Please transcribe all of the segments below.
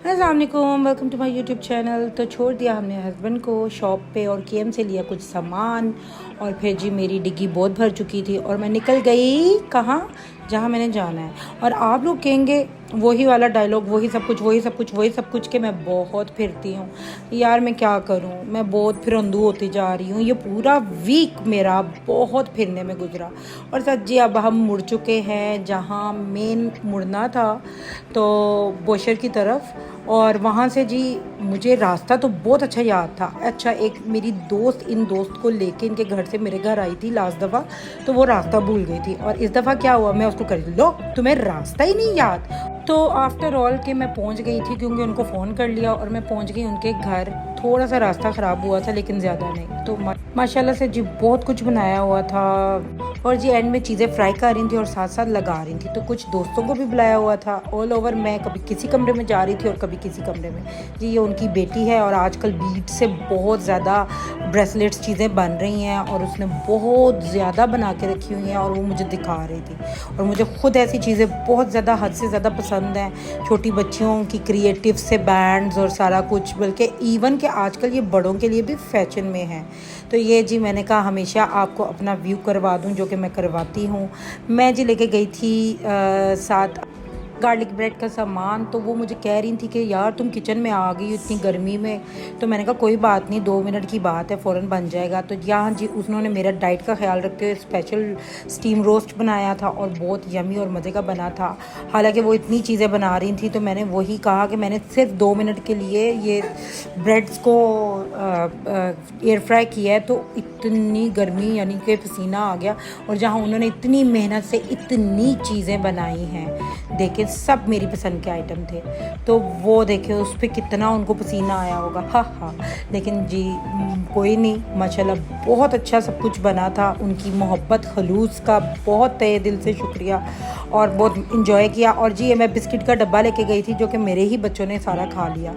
अस्सलामुअलैकुम, welcome to my YouTube channel. तो छोड़ दिया हमने हस्बैंड को शॉप पे और केएम से लिया कुछ सामान और फिर जी मेरी डिग्गी बहुत भर चुकी थी और मैं निकल गई कहाँ, जहाँ मैंने जाना है। और आप लोग कहेंगे वही वाला डायलॉग, वही सब कुछ वही सब कुछ वही सब कुछ के मैं बहुत फिरती हूँ यार, मैं क्या करूँ, मैं बहुत फिरंदू होती जा रही हूँ। ये पूरा वीक मेरा बहुत फिरने में गुजरा। और सच जी अब हम मुड़ चुके हैं जहाँ मेन मुड़ना था, तो बोशर की तरफ। और वहाँ से जी मुझे रास्ता तो बहुत अच्छा याद था। अच्छा, एक मेरी दोस्त इन दोस्त को लेके इनके घर से मेरे घर आई थी लास्ट दफ़ा, तो वो रास्ता भूल गई थी। और इस दफ़ा क्या हुआ, मैं उसको कर लो तुम्हें रास्ता ही नहीं याद। तो आफ्टर ऑल के मैं पहुंच गई थी क्योंकि उनको फ़ोन कर लिया और मैं पहुंच गई उनके घर। थोड़ा सा रास्ता ख़राब हुआ था लेकिन ज़्यादा नहीं। तो माशाल्लाह से जी बहुत कुछ बनाया हुआ था। और जी एंड में चीज़ें फ्राई कर रही थी और साथ साथ लगा रही थी। तो कुछ दोस्तों को भी बुलाया हुआ था। ऑल ओवर मैं कभी किसी कमरे में जा रही थी और कभी किसी कमरे में। जी ये उनकी बेटी है और आजकल बीट से बहुत ज़्यादा ब्रेसलेट्स चीज़ें बन रही हैं और उसने बहुत ज़्यादा बना के रखी हुई हैं और वो मुझे दिखा रही थी। और मुझे ख़ुद ऐसी चीज़ें बहुत ज़्यादा हद से ज़्यादा पसंद हैं। छोटी बच्चियों की क्रिएटिव से बैंड्स और सारा कुछ, बल्कि इवन के आजकल ये बड़ों के लिए भी फैशन में है। तो ये जी मैंने कहा हमेशा आपको अपना व्यू करवा दूं, जो कि मैं करवाती हूँ। मैं जी लेके गई थी साथ गार्लिक ब्रेड का सामान। तो वो मुझे कह रही थी कि यार तुम किचन में आ गई इतनी गर्मी में। तो मैंने कहा कोई बात नहीं, 2 मिनट की बात है, फ़ौरन बन जाएगा। तो यहाँ जी उन्होंने मेरा डाइट का ख्याल रखते हुए स्पेशल स्टीम रोस्ट बनाया था और बहुत यमी और मज़े का बना था। हालांकि वो इतनी चीज़ें बना रही थी तो मैंने वही कहा कि मैंने सिर्फ 2 मिनट के लिए ये ब्रेड्स को एयर फ्राई किया है। तो इतनी गर्मी यानी कि पसीना आ गया। और जहाँ उन्होंने इतनी मेहनत से इतनी चीज़ें बनाई हैं, देखें सब मेरी पसंद के आइटम थे। तो वो देखे उस पर कितना उनको पसीना आया होगा, हाँ हाँ। लेकिन जी कोई नहीं, माशाल्लाह बहुत अच्छा सब कुछ बना था। उनकी मोहब्बत खलूस का बहुत तहे दिल से शुक्रिया और बहुत इंजॉय किया। और जी ये मैं बिस्किट का डब्बा लेके गई थी जो कि मेरे ही बच्चों ने सारा खा लिया।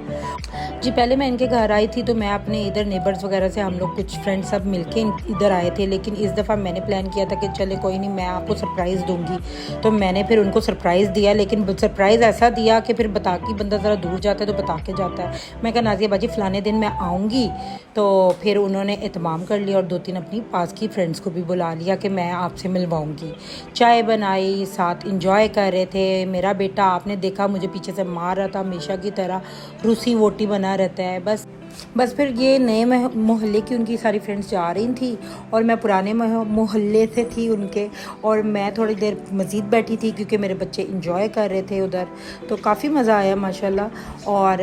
जी पहले मैं इनके घर आई थी तो मैं अपने इधर नेबर्स वगैरह से, हम लोग कुछ फ्रेंड्स सब मिलके इधर आए थे। लेकिन इस दफ़ा मैंने प्लान किया था कि चले कोई नहीं, मैं आपको सरप्राइज़ दूंगी। तो मैंने फिर उनको सरप्राइज़ दिया, लेकिन सरप्राइज़ ऐसा दिया कि फिर बता के बंदा ज़रा दूर जाता है तो बता के जाता है। मैं कहा नाज़िया बाजी फ़लाने दिन मैं आऊँगी। तो फिर उन्होंने एहतमाम कर लिया और 2-3 अपनी पास की फ्रेंड्स को भी बुला लिया कि मैं आपसे मिलवाऊँगी। चाय बनाई, साथ इंजॉय कर रहे थे। मेरा बेटा आपने देखा मुझे पीछे से मार रहा था, हमेशा की तरह रूसी वोटी बना रहता है। बस फिर ये नए मोहल्ले की उनकी सारी फ्रेंड्स जा रही थी और मैं पुराने मोहल्ले से थी उनके। और मैं थोड़ी देर मज़ीद बैठी थी क्योंकि मेरे बच्चे इंजॉय कर रहे थे उधर। तो काफ़ी मज़ा आया माशाल्लाह। और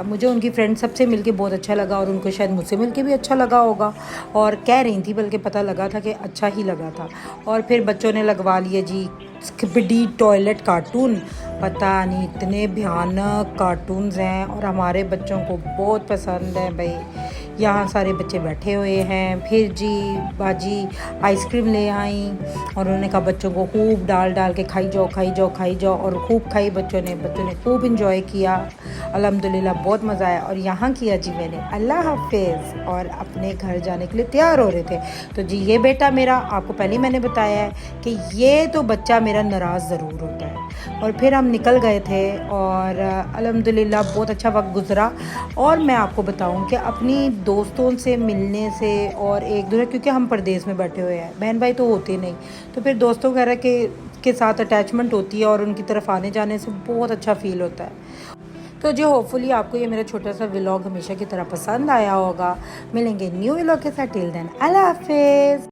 मुझे उनकी फ्रेंड्स सबसे मिलके बहुत अच्छा लगा और उनको शायद मुझसे मिलके भी अच्छा लगा होगा। और कह रही थी, बल्कि पता लगा था कि अच्छा ही लगा था। और फिर बच्चों ने लगवा लिए जी स्किपिडी टॉयलेट कार्टून। पता नहीं इतने भयानक कार्टून्स हैं और हमारे बच्चों को बहुत पसंद है भाई। यहाँ सारे बच्चे बैठे हुए हैं। फिर जी बाजी आइसक्रीम ले आई और उन्होंने कहा बच्चों को खूब डाल डाल के खाई जाओ खाई जाओ खाई जाओ। और खूब खाई बच्चों ने खूब इंजॉय किया। अल्हम्दुलिल्लाह बहुत मज़ा आया। और यहाँ किया जी मैंने अल्लाह हाफिज़ और अपने घर जाने के लिए तैयार हो रहे थे। तो जी ये बेटा मेरा, आपको पहले मैंने बताया है कि ये तो बच्चा मेरा नाराज़ ज़रूर होता है। और फिर हम निकल गए थे और अल्हम्दुलिल्लाह बहुत अच्छा वक्त गुज़रा। और मैं आपको बताऊं कि अपनी दोस्तों से मिलने से और एक दूसरे, क्योंकि हम परदेश में बैठे हुए हैं, बहन भाई तो होते नहीं, तो फिर दोस्तों वगैरह के साथ अटैचमेंट होती है और उनकी तरफ आने जाने से बहुत अच्छा फ़ील होता है। तो जो होपफुली आपको ये मेरा छोटा सा व्लॉग हमेशा की तरह पसंद आया होगा। मिलेंगे न्यू व्लॉग के साथ। टिल देन अल्लाह हाफिज़।